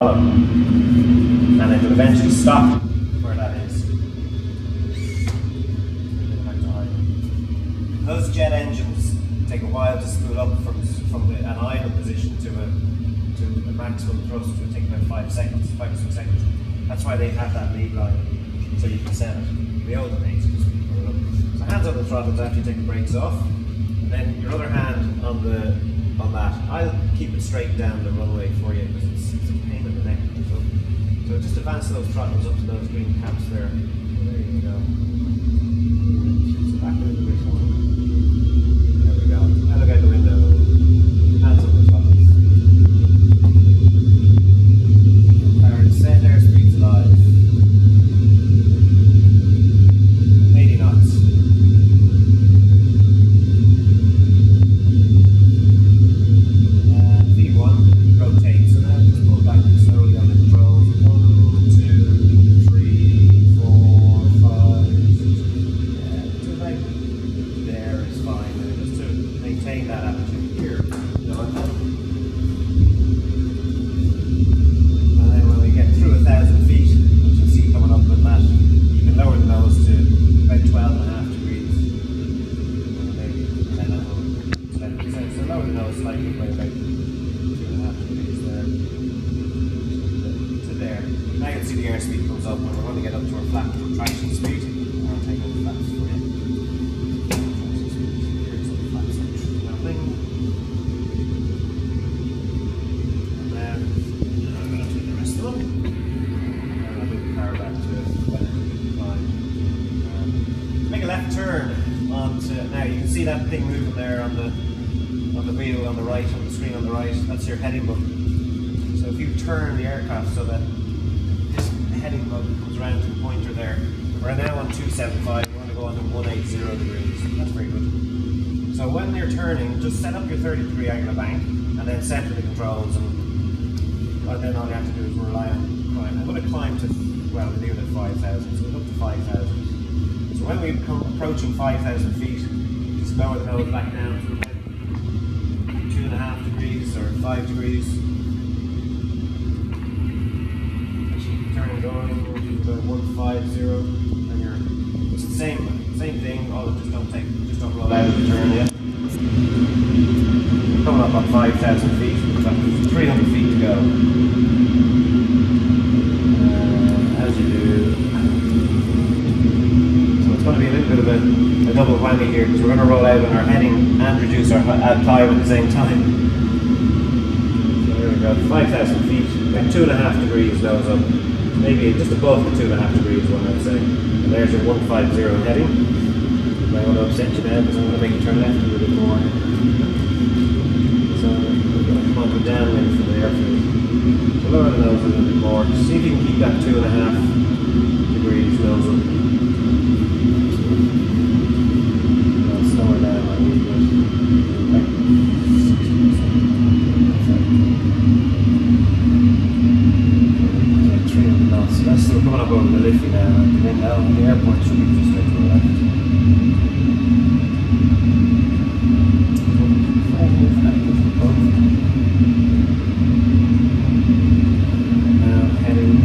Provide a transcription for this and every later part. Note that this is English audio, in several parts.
and it will eventually stop where that is. Those jet engines take a while to spool up from an idle position to a maximum thrust. It will take about 5 seconds, 5 or 6 seconds. That's why they have that lead line, so you can set it. The older days, just pull it up. So hands on the throttles after you take the brakes off, and then your other hand on that. I'll keep it straight down the runway for you because it's a pain in the neck. So just advance those throttles up to those green caps there. There you go. So back a little bit more. There we go. Now look out the window. Hands on the throttles. Power is set, airspeed's alive. 80 knots. V1 rotate, so now just pull back slowly on the controls. 1, 2, 3, 4, 5, 6. Yeah, to about there is fine. And just to maintain that attitude here. And then when we get through 1,000 feet, which you see coming up with that, you can lower the nose to about 12.5 degrees. Maybe 10.5. So lower the nose slightly by about 2.5 degrees there to there. Now you can see the airspeed comes up when we're going to get up to our flat traction speed. I'll take all the flaps for you. Traction speed. Here's the flaps happening. And then I'm going to do the rest of them. And I'll move the car back to fine. Make a left turn onto, now you can see that thing moving there on the wheel on the right, on the screen on the right. That's your heading button. So if you turn the aircraft so that this heading button comes around to the pointer there, we're now on 275, you want to go on to 180 degrees. That's very good. So when you're turning, just set up your 30-degree angle bank and then center the controls, and then all you have to do is rely on climb. I'm going to climb to, well, we're doing it at 5,000, so we're up to 5,000. So when we come approaching 5,000 feet, just lower the nose back down to about 2.5 degrees or 5 degrees. Keep turning going, about 150, and it's the same thing. All just don't roll out of the turn yet. Coming up on 5,000 feet, we've got 300 feet to go. As you do. So it's going to be a little bit of a double whammy here because we're going to roll out on our heading and reduce our climb at the same time. So there we go, 5,000 feet, about 2.5 degrees nose up, maybe just above the 2.5 degrees one I'd say. And there's your 150 heading. I want to upset you now because I'm going to make you turn left a little bit more. So we're going to come on to downwind from the airfield. So lower the nose a little bit more. Just see if you can keep that 2.5 degrees nose up. Slower down a little bit. Like 300 knots. So that's still coming up over the Liffey now. And then down the airport should be just right to the left. Now heading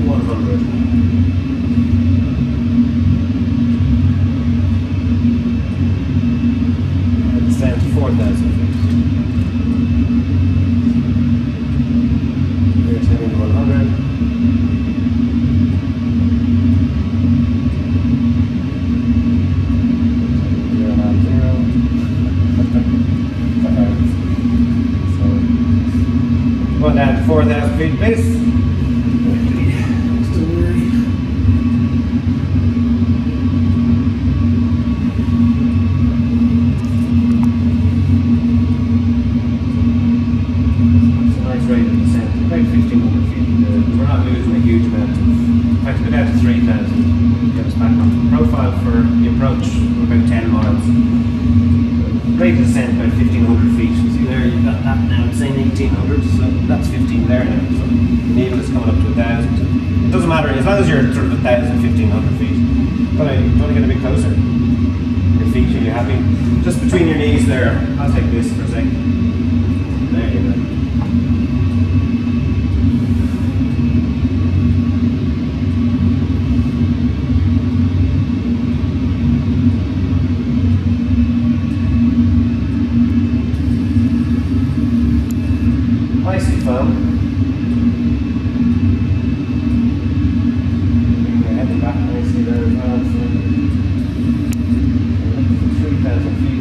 100. Down to 4,000 feet. Here's heading 100. So, going down to 4,000 feet, please. Rate of descent, about 1,500 feet. We're not losing a huge amount. In fact, we're down to 3,000. Get us back onto the profile for the approach. We're about 10 miles. Rate of descent about 1,500 feet. See there, you've got that now. It's saying 1,800, so that's 15 there now. So the needle is coming up to 1,000. It doesn't matter as long as you're sort of 1,000, 1,500 feet. But I want to get a bit closer. Your feet, are you happy? Just between your knees there. I'll take this for a second. There you go. nicely foam. You're heading back nicely there as well. So 3,000 feet.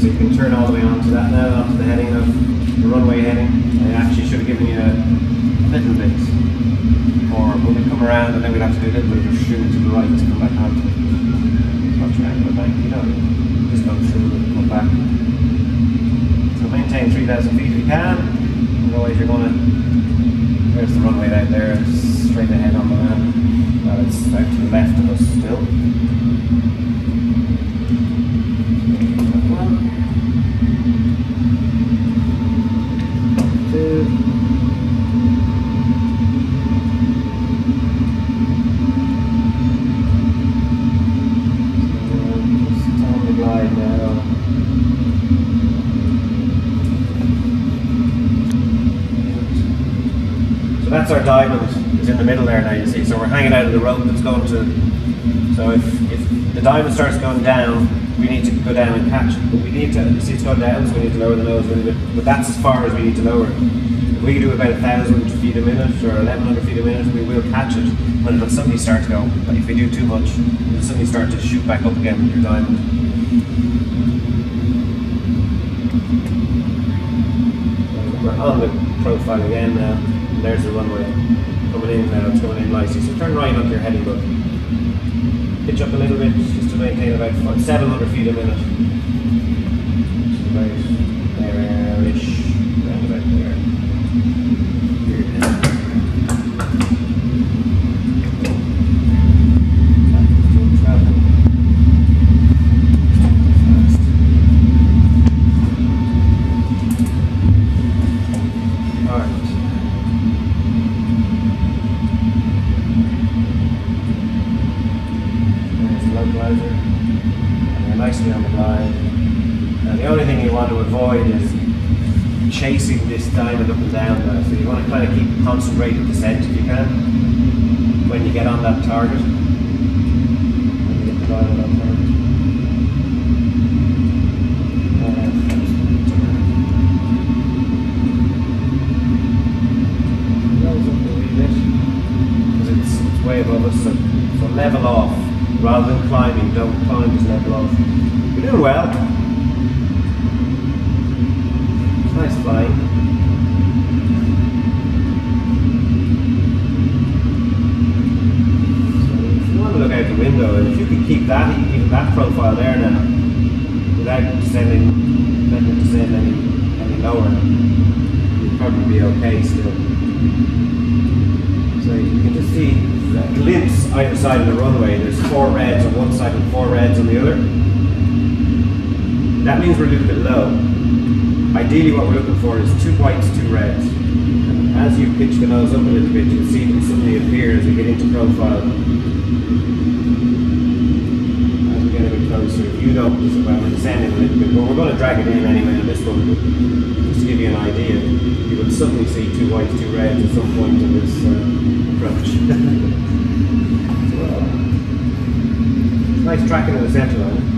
So you can turn all the way onto that now, onto the heading of the runway heading. I actually should have given you a little bit more, but we'll come around and then we'll have to do a little bit of a shoot to the right to come back onto it. Not triangle bank, you know, just go through and come back. So maintain 3,000 feet if you can, otherwise you're going to, there's the runway out there, straight ahead on the map. Well, it's out to the left of us still. That's our diamond, is in the middle there now, you see. So we're hanging out of the rope that's going to, so if the diamond starts going down, we need to go down and catch it. But we need to, you see it's going down, so we need to lower the nose a little bit. But that's as far as we need to lower it. If we do about 1,000 feet a minute or 1,100 feet a minute, we will catch it. But it'll suddenly start to go, but if we do too much, it'll suddenly start to shoot back up again with your diamond. We're on the profile again now. There's the runway coming in now, it's coming in nicely. So turn right onto your heading book. Pitch up a little bit just to maintain about 700 feet a minute. Which is about there-ish, around about there. Nicely on the glide. Now the only thing you want to avoid is chasing this diamond up and down now. So you want to kind of keep concentrated descent if you can when you get on that target. When you get the diamond on target. Nose up a wee bit because it's way above us. So level off. Rather than climbing, don't climb, just level off. You're doing well. It's nice flying. So if you want to look out the window, and if you could keep that, even that profile there now, without descending, letting it descend any lower, you'd probably be okay still. So you You can just see a glimpse either side of the runway. There's 4 reds on one side and 4 reds on the other. That means we're a little bit low. Ideally what we're looking for is 2 whites, 2 reds. And as you pitch the nose up a little bit, you'll see them suddenly appear as we get into profile. As we get a bit closer, if you notice it, well, we're descending a little bit, but we're going to drag it in anyway on this one. Just to give you an idea, you will suddenly see 2 whites, 2 reds at some point in this approach. So, it's nice tracking in the centre line.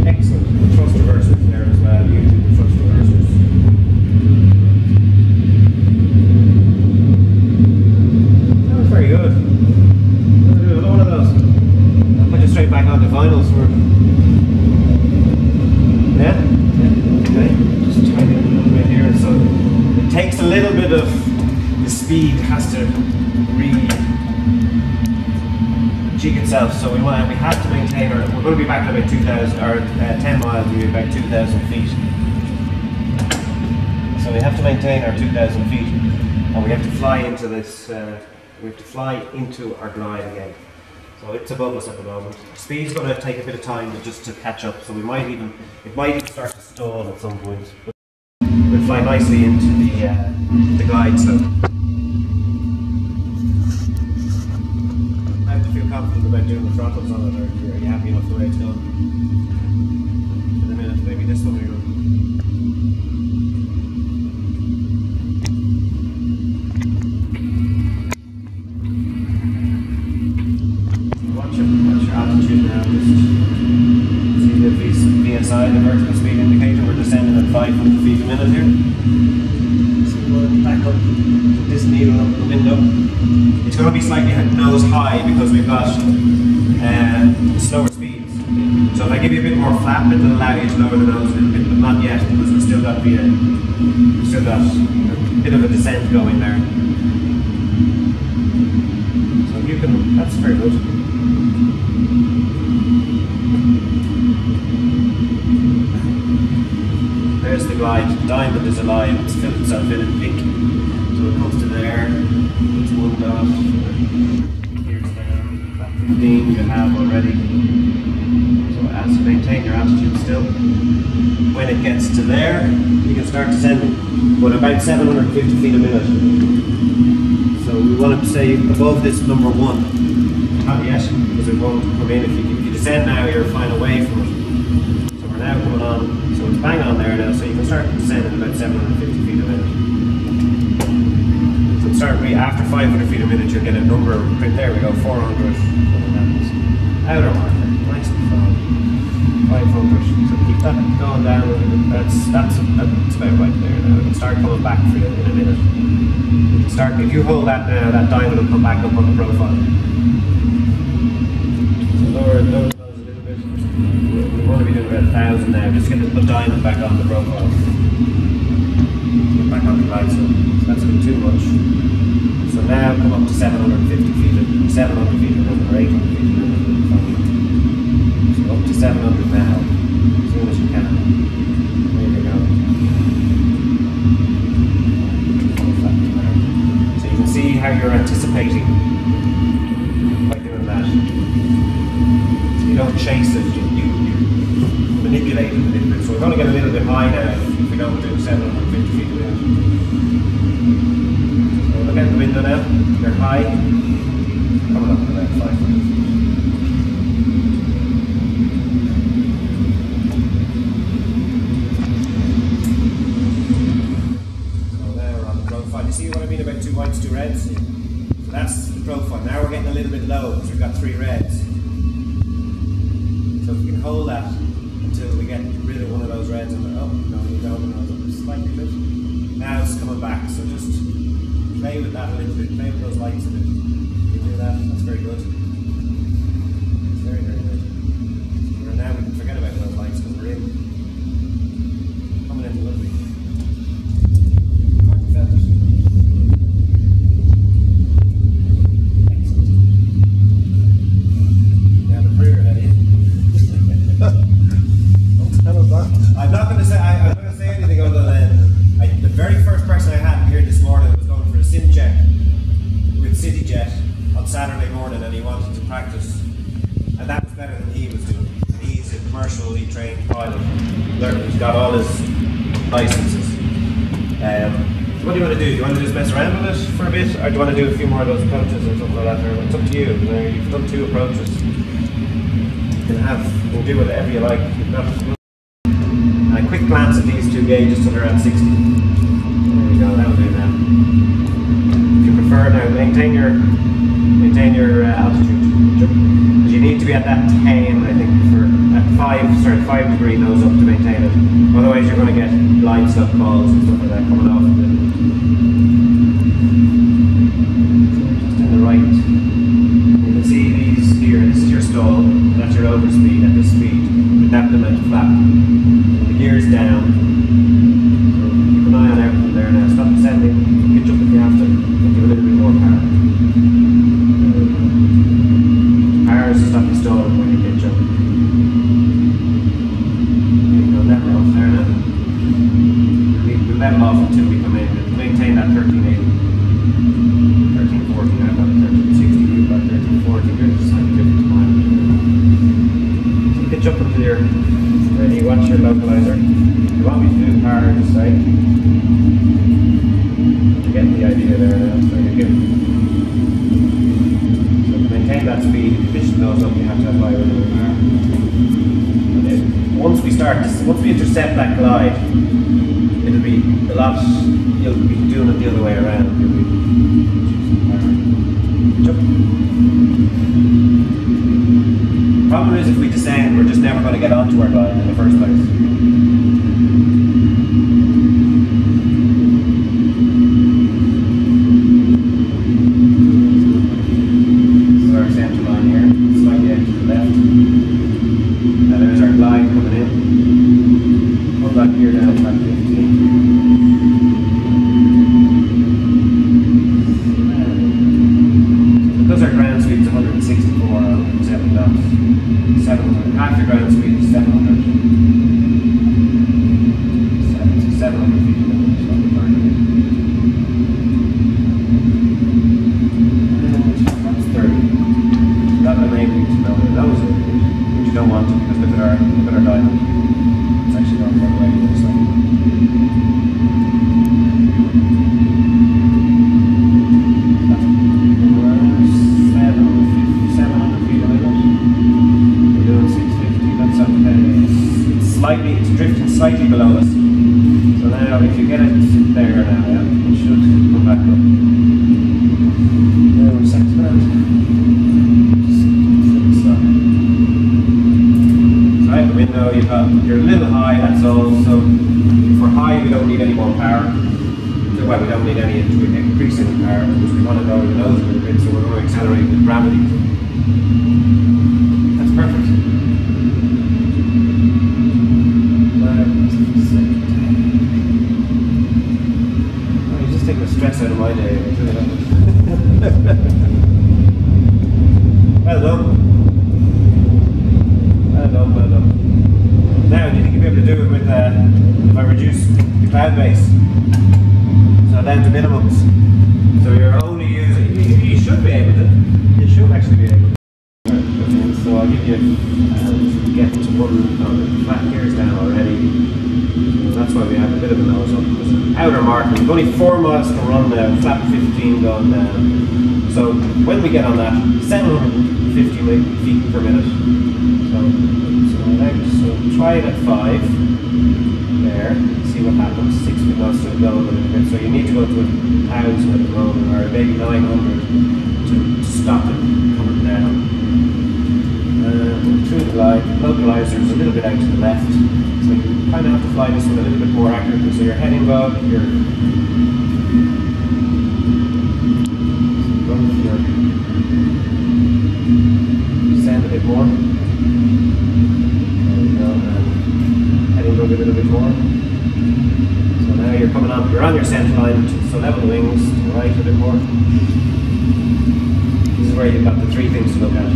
Excellent. The thrust reversers there as well, using the thrust reversers. That was very good. I'm going to do another one of those. I'll put you straight back onto vinyls for. Yeah? Yeah. Okay. Just try to get a little bit here. So it takes a little bit of the speed, has to jig itself, so we have to maintain our, we're going to be back at about 2,000 or 10 miles, we'll be about 2,000 feet. So we have to maintain our 2,000 feet, and we have to fly into this, we have to fly into our glide again. So it's above us at the moment. Speed's going to take a bit of time just to catch up, so it might even start to stall at some point. But we'll fly nicely into the glide slope. Confident about doing the throttles on it, or are you happy enough the way it's going? In a minute, maybe this one we go. Watch your altitude now. Just see the VSI, the vertical speed indicator. We're descending at 500 feet a minute here. So we'll back up this needle up the window. It's going to be slightly nose high because we've got slower speeds. So if I give you a bit more flap, it'll allow you to lower the nose a little bit, but not yet because we've still got a bit of a descent going there. So you can, that's very good. There's the glide. The diamond is alive. It's filled itself in pink. So it comes to there. It's 1 dot. Here's there. That 15 you have already. So as you maintain your altitude still, when it gets to there, you can start descending. But about 750 feet a minute. So we want to stay above this number 1. Not yet, because it won't come in. If you descend now, you're flying away from it. So we're now coming on. So it's bang on there now. So you can start descending about 750 feet a minute. Start after 500 feet a minute, you'll get a number right there. We go 400. Outer marker, nice and fun. 500. So keep that going down. That's about right there now. It'll start coming back for you in a minute. You can start if you hold that now. That diamond will come back up on the profile. So lower those a little bit. We want to be doing about 1,000 now. Just get the diamond back on the profile. Get back on the glide slope. That's a bit too much. So now come up to 750 feet, 700 feet or 800 feet. So up to 700 now, as soon as you can. There you go. So you can see how you're anticipating by doing that. So you don't chase it, you manipulate it a little bit. So we're going to get a little bit high now if we don't do 750 feet a minute. Look out the window now, they're high, coming up to about 500 feet. So now we're on the profile. You see what I mean about 2 whites, 2 reds? So that's the profile. Now we're getting a little bit low because we've got 3 reds. So if we can hold that until we get rid of one of those reds, and oh no, you don't know, slightly bit. Now it's coming back, so just play with that a little bit, play with those lights a bit. You do that, that's very good. Very, very good. So now we can forget about those lights because we're in. Coming in lovely. How have you felt it? Excellent. You have a career ahead of you. I'm not going to say anything other than the very first person I had practice, and that was better than he was doing. And he's a commercially trained pilot. He's got all his licenses. So what do you want to do? Do you want to just mess around with it for a bit, or do you want to do a few more of those approaches or something like that? Or it's up to you. You've done 2 approaches. You can do whatever you like. You've got a quick glance at these 2 gauges till they're at 60. There you go. That'll do now. If you prefer, now maintain your altitude. Because you need to be at that 10, I think, for at 5 degree nose up to maintain it. Otherwise, you're going to get blind slip calls and stuff like that coming off. Just in the right. You can see these here. This is your stall. That's your overspeed at this speed. With that amount of flap. The gear's down. So keep an eye on everything there now. Stop descending. Pitch up if you have to. Give a little bit more power. Power is to stop you stalling when you pitch up. There you go, level off there now. We'll level off until we come in. Maintain that 1380. 1340, I've got 1360, you've got 1340. You're just slightly different to mine. So pitch up until you're ready. Watch your localizer. If you want me to do power this side, you're getting the idea there now, so you're good. Maintain that speed. If you pitch the nose up, you have to have higher power. Once we intercept that glide, it'll be a lot. You'll be doing it the other way around. The problem is if we descend, we're just never going to get onto our glide in the first place. Half your ground speed is 700. 700 feet a minute. That's 30. That will enable you to know where those are, but you don't want to, because look at our diamond. It's actually not far away, it looks like. It's drifting slightly below us. So now if you get it there now, yeah, it should come back up. There we're set to that. So out the window you're a little high, that's all. So if we're high we don't need any more power. Well, we don't need any increase in power because we want to go to the nose a little bit, so we're going to accelerate with gravity. That's perfect. Take the stress out of my day. Well done. Well done, well done. Now, do you think you'll be able to do it with, if I reduce the cloud base? So down to minimums. So you're only using, you should be able to. You should actually be able to. So I'll give you, get to one, flat gears down already. That's why we have a bit of a nose up. Outer marker. We've only 4 miles to run now, flap 15 gone down. So when we get on that, 750 feet per minute. So try it at 5. There. See what happens. 6 feet knots to go a little bit. So you need to go to 1,000 at the moment, or maybe 900 to stop it coming down. Through the glide, localizer is a little bit out to the left, so you kind of have to fly this one a little bit more accurately. So your heading bow, your descend a bit more. There we go, and heading bow a little bit more. So now you're coming on, you're on your center line, so level the wings to the right a bit more. This is where you've got the 3 things to look at.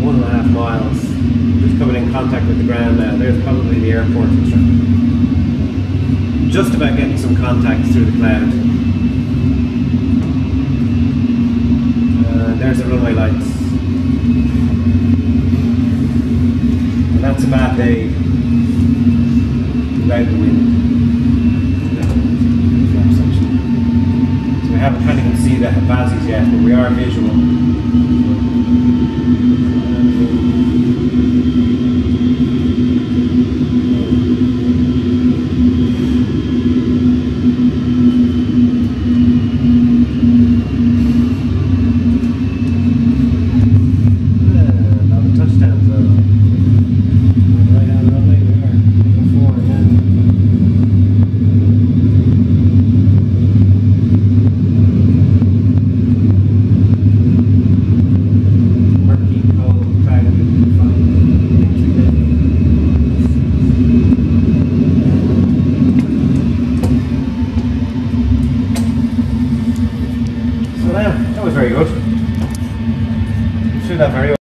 1.5 miles. Just coming in contact with the ground now. There's probably the airport. just about getting some contact through the cloud. There's the runway lights. And that's a bad day without the wind. So we can't even see the Havazis yet, but we are visual. That was very good. Threw that very well.